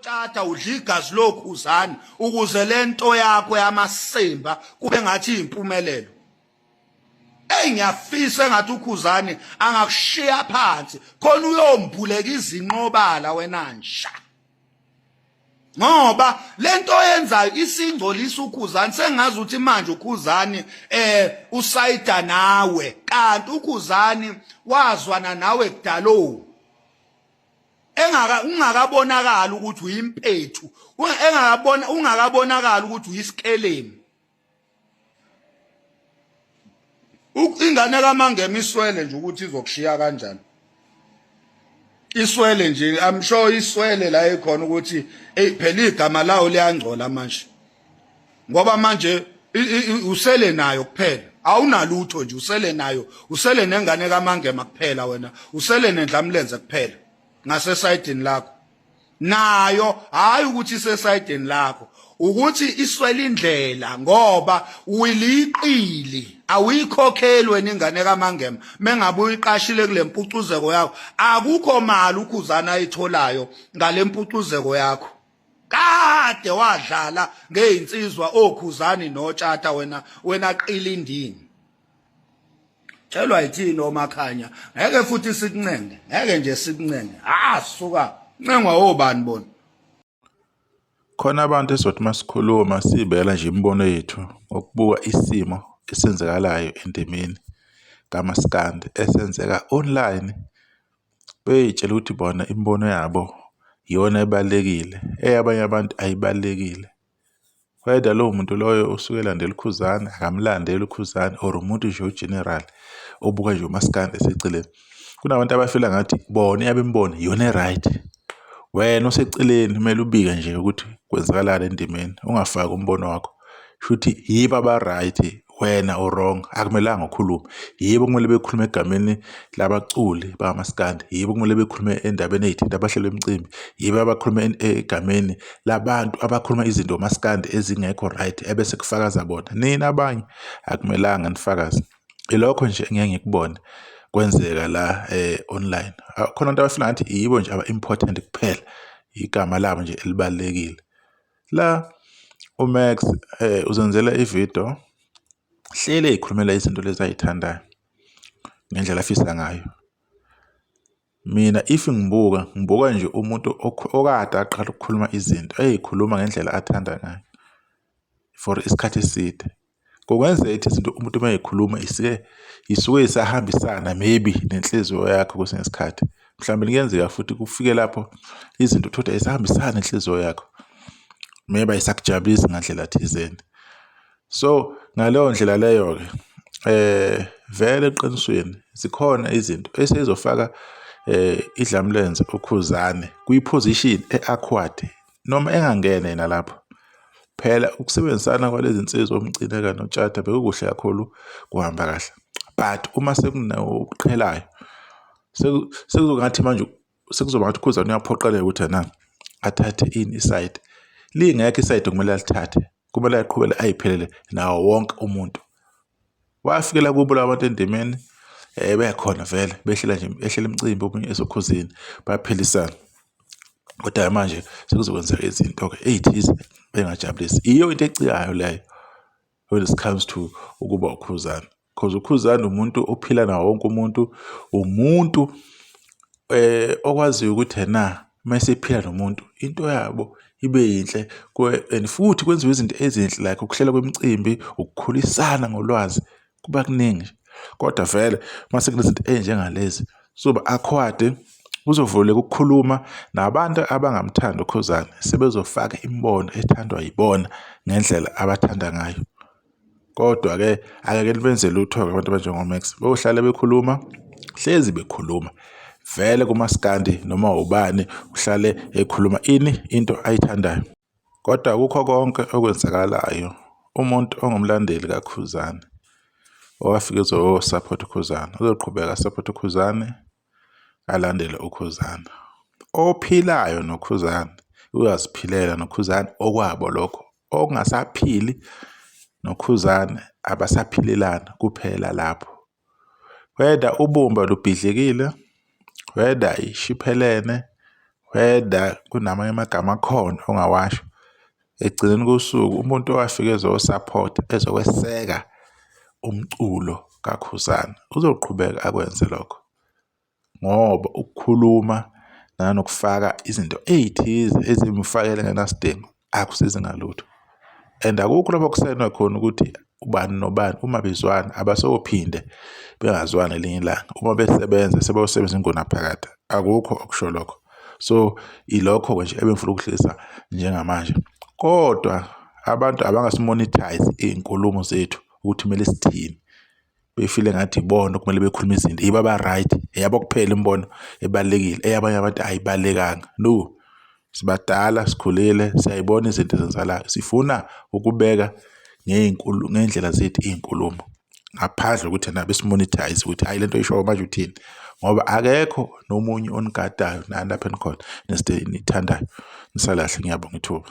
Tshata udla igazi lokhuzani ukuze lento yakho yamasimba kube ngathi impumelelo. Ngiyafisa engathi ukhuzani angakushiya phansi khona uyombuleka izinqobala wena nsha. Ngoba lento yenzayo isingcolisa ukhuzani sengazi ukuthi manje ukhuzani usayida nawe kanti ukhuzani wazwana nawe kudalo. Ungakabonakala ukuthi uyimpethu, ungakabonakala ukuthi uyisikelemu. Ingane kaMangema iswele nje ukuthi izokushiya kanjani. Iswele nje, I'm sure iswele la ekhona ukuthi phela igama lawo liyangcola manje. Ngoba manje usele nayo kuphela. Awunalutho nje usele nayo. Usele nengane kaMangema kuphela wena. Usele nendlamlenze kuphela. Ngase sidini lakho. Nayo hayi ukuthi ise sidini lakho. Ukuthi iswele indlela ngoba uyiliqili awuyikhokheli wena ingane kaMangema mengabe uyiqashile kule mpucuzeko yakho akukho mali ukhuzana ayitholayo ngale mpucuzeko yakho. Kade wadlala ngeinsizwa okhuzani noTshata wena qilindini. Tshelwa yithini omakhanya ngeke futhi sikuncenge ngeke nje sikuncenge suka ncengwa obani bona. Khona abantu esothi masikhuluma sibela nje imibono yethu ngokubuka isimo esenzekalayo endimeni kaMaskandi esenzeka online. Beyitshela ukuthi bona imibono yabo iyona ebalekile, eyabanye abantu ayibalekile. Whether lowo muntu loyo usuke elandela ukhuzani akamlandeli ukhuzani or umuntu nje general obuka nje uMaskandi eseceleni. Kunabantu abafila ngathi bona yabembono iyona right. Wena oseceleni kumele ubike nje ukuthi kwenzakalala endimeni ungafaki umbono wakho. Shuthi yibo aba right wena o wrong akumelanga ukhuluma. Yibo kumele bekhuluma egameni labaculi bakaMaskandi. Yibo kumele bekhuluma endabeni ezithinta abahlelo emicimbi. Yibo abakhuluma egameni labantu abakhuluma izinto uMaskandi ezingekho right ebese kufakaza bona. Nina abanye akumelanga nifakaze. Ilokho nje engeke ngikubone kwenzeka la online. Khona abantu abafila ngathi yibo nje aba important kuphela. Igama labo nje elibalekile. La uMax uzenzela ivideo hlele ekhulumela izinto lezi ayithandayo ngendlela afisa ngayo. Mina if ngibuka nje umuntu okade aqala ukukhuluma izinto ezikhuluma ngendlela athanda ngayo for isikhathi eside. Kungenzeka izinto umuntu mayekhuluma isuke isahambisana maybe nenhliziyo yakho kwesinye isikhathi. Mhlawumbe kuyenzeka futhi kufike lapho izinto uthola isahambisana nenhliziyo yakho. Maybe ayisakujabulisi ngandlela thizeni. So ngaleyo ndlela leyo ke vele eqinisweni zikhona izinto esizofaka idlamlenze ukhuzane kuyiposition eawkward noma engangena yena lapho. Phela ukusebenzisana kwalezi insizwa omcineka noTshata bekukuhle kakhulu kuhamba kahle. But uma sekunokuqhelayo sekuzokuthi manje sekuzoba ngathi ukhuzane uyaphoqeleka ukuthi na athathe inside. Lingekho iside kumele alithathe. Kumele aqhubele ayiphelele nawo wonke umuntu. Wafikela kubo labantu endimeni bekhona vele behlela nje ehlela imicimbi omunye esokhuzini baphilisana. Kodwa manje sekuzokwenzeka izinto ke ezithize bengajabulisi. Iyo into ecikayo leyo when it comes to ukuba ukhuzana. Because ukhuzana umuntu ophila nawo wonke umuntu okwaziyo ukuthi na mayesephila nomuntu into yabo ibe yinhle and futhi kwenziwe izinto ezinhle like ukuhlela kwemicimbi ukukhulisana ngolwazi kuba kuningi. Kodwa vele mase kunezinto ezinjengalezi soba awkward uzovuleka ukukhuluma nabantu abangamthanda ukhuzana sebezofaka imbono ethandwa yibona ngendlela abathanda ngayo. Kodwa ke akake libenze lutho abantu abanjengoMax bohlala bekhuluma hlezi bekhuluma. Vele kuMaskandi noma ubani uhlale ekhuluma into ayithandayo. Kodwa kukho konke okwenzakalayo umuntu ongumlandeli kaKhuzani owafika support uKhuzani uzoqhubeka support uKhuzani alandele uKhuzani. Ophilayo noKhuzani uyaziphilela noKhuzani okwabo lokho okungasaphili noKhuzani abasaphilelana kuphela lapho. Whether ubumba lubhidlikile, whether ishiphelene, whether kunamanye amagama akhona ongawasho. Ekugcineni kosuku umuntu owafika ezosupport ezokweseka umculo kaKhuzani uzoqhubeka akwenze lokho, ngoba ukukhuluma nanokufaka izinto ey'thize ezimfakele engenasidingo akusizi ngalutho. And akukho lapho kusayinwa khona ukuthi ubani nobani uma bezwana abasophinde bengazwani elinye ilanga. Uma besebenza sebeyosebenzisa ingunaphakade, akukho okusho lokho. So ilokho nje ebengifuna ukuhlisa njengamanje. Kodwa abantu abangasimonetize iy'nkulumo zethu ukuthi kumele sithini, befile ngathi ibona kumele bekhuluma izinto yibo aba-right, eyabo kuphela imibono ebalulekile, eyabanye abantu ayibalulekanga. No, sibadala, sikhulile, siyayibona izinto ezenzakalayo. Sifuna ukubeka ngey'ndlela zethu iy'nkulumo ngaphandle kokuthi nabe simonetize ukuthi hayi lento oyishoyo manje uthini, ngoba akekho nomunye onigadayo nani lapha enikhona nesithe nithandayo. Nisalahle, ngiyabonga ithuba.